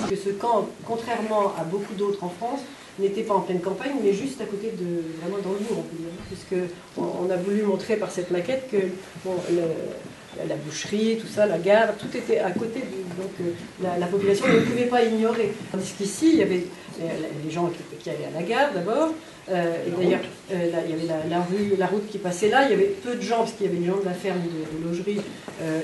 Que ce camp, contrairement à beaucoup d'autres en France, n'était pas en pleine campagne, mais juste à côté de, vraiment dans le bourg, on peut dire, puisque on a voulu montrer par cette maquette que bon, la boucherie, tout ça, la gare, tout était à côté, donc la population ne pouvait pas ignorer. Tandis qu'ici, il y avait les gens qui allaient à la gare d'abord, et d'ailleurs, il y avait la route qui passait là, il y avait peu de gens, parce qu'il y avait des gens de la ferme de logerie,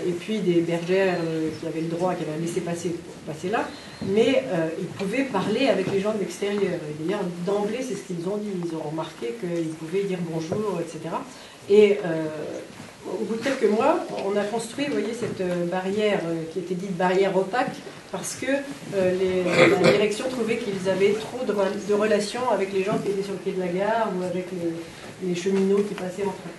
et puis des bergères qui avaient le droit, qui avaient laissé passer pour passer là, mais ils pouvaient parler avec les gens de l'extérieur. Et d'ailleurs, d'emblée, c'est ce qu'ils ont dit, ils ont remarqué qu'ils pouvaient dire bonjour, etc. Et au bout de quelques mois, on a construit, vous voyez, cette barrière qui était dite barrière opaque, parce que la direction trouvait qu'ils avaient trop de relations avec les gens qui étaient sur le quai de la gare ou avec les cheminots qui passaient en train.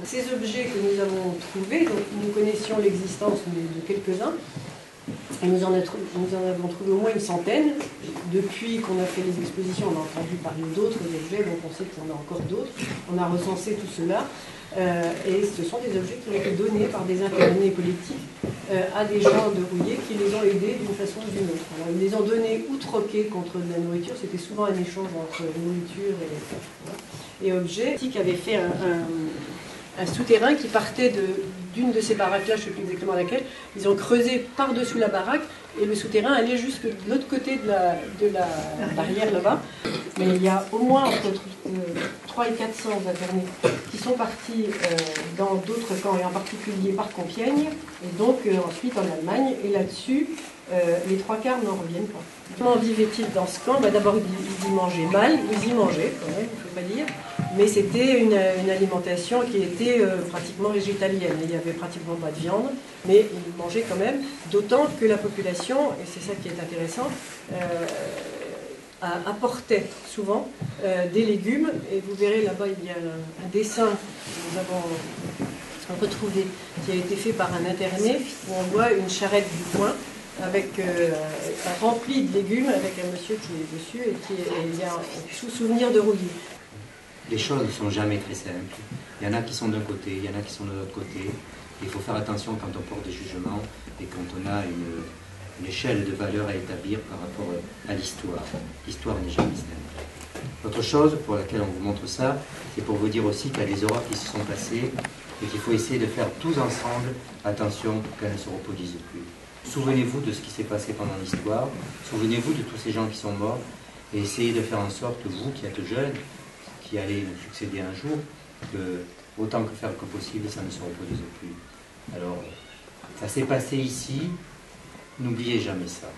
Ces objets que nous avons trouvés, donc nous connaissions l'existence de quelques-uns, et nous en avons trouvé au moins une centaine. Depuis qu'on a fait les expositions, on a entendu parler d'autres objets, donc on sait qu'il y en a encore d'autres. On a recensé tout cela, et ce sont des objets qui ont été donnés par des internés politiques à des gens de Rouillé qui les ont aidés d'une façon ou d'une autre. Alors, ils les ont donnés ou troqués contre de la nourriture, c'était souvent un échange entre nourriture et objets, qui avaient fait un souterrain qui partait d'une de ces baraques-là, je ne sais plus exactement laquelle. Ils ont creusé par-dessous la baraque et le souterrain allait jusque de l'autre côté de la barrière là-bas. Mais il y a au moins entre 300 et 400 internés qui sont partis dans d'autres camps, et en particulier par Compiègne, et donc ensuite en Allemagne. Et là-dessus, les trois quarts n'en reviennent pas. Comment vivaient-ils dans ce camp? D'abord, ils y mangeaient mal, ils y mangeaient quand même, il ne faut pas dire. Mais c'était une alimentation qui était pratiquement végétalienne. Il n'y avait pratiquement pas de viande, mais ils mangeaient quand même, d'autant que la population, et c'est ça qui est intéressant, apportait souvent des légumes. Et vous verrez là-bas, il y a un dessin que nous avons retrouvé, qui a été fait par un interné, où on voit une charrette du coin, avec remplie de légumes, avec un monsieur qui est dessus, et il y a un souvenir de Rouillé. Les choses ne sont jamais très simples. Il y en a qui sont d'un côté, il y en a qui sont de l'autre côté. Il faut faire attention quand on porte des jugements et quand on a une échelle de valeur à établir par rapport à l'histoire. L'histoire n'est jamais simple. Autre chose pour laquelle on vous montre ça, c'est pour vous dire aussi qu'il y a des horreurs qui se sont passées et qu'il faut essayer de faire tous ensemble attention qu'elles ne se reproduisent plus. Souvenez-vous de ce qui s'est passé pendant l'histoire, souvenez-vous de tous ces gens qui sont morts et essayez de faire en sorte, vous qui êtes jeunes, qui allait nous succéder un jour, que autant que faire que possible, ça ne se reproduise plus. Alors, ça s'est passé ici, n'oubliez jamais ça.